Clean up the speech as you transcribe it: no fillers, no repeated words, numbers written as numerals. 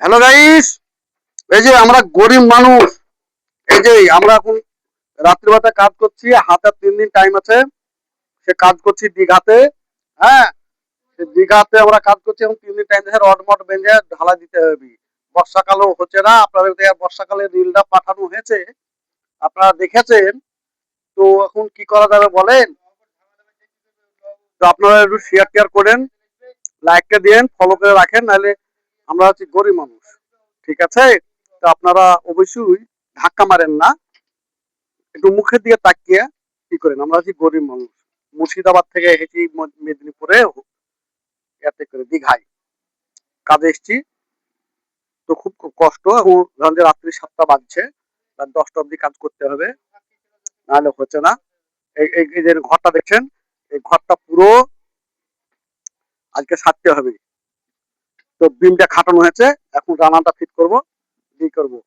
Hello guys, এই যে আমরা গরিব মানুষ, এই যে আমরা এখন রাত্রিবেলা কাজ করছি, হাতে 3 দিন টাইম আছে। সে কাজ করছি দীঘাতে। হ্যাঁ, সে দীঘাতে আমরা কাজ করছি, এখন 3 দিন টাইম আছে, রড মড বেঁধে ঢালা দিতে হবে। বর্ষাকালও হচ্ছে না, আপনাদের বর্ষাকালে রিলটা পাঠানো হয়েছে, আপনারা দেখেছেন। তো এখন কি করা যাবে বলেন? তো আপনারা একটু শেয়ার টেয়ার করেন, লাইকটা দিয়েন, ফলো করে রাখেন, নাহলে আমরা হচ্ছি গরিব মানুষ। ঠিক আছে? তো আপনারা অবশ্যই ধাক্কা মারেন না, একটু মুখের দিকে তাকিয়ে কি করেন। আমরা হচ্ছি গরিব মানুষ, মুর্শিদাবাদ থেকে এসেছি মেদিনীপুরে, এতে করে দীঘায় কাজে এসেছি। তো খুব খুব কষ্ট। এখন ধরেন যে রাত্রি 7টা বাজছে, রাত 10টা অব্দি কাজ করতে হবে, নাহলে হচ্ছে না। এই যে ঘরটা দেখছেন, এই ঘরটা পুরো আজকে সারতে হবে। তো বিমটা খাটানো হয়েছে, এখন রানাটা ফিট করবো, দিয়ে করবো।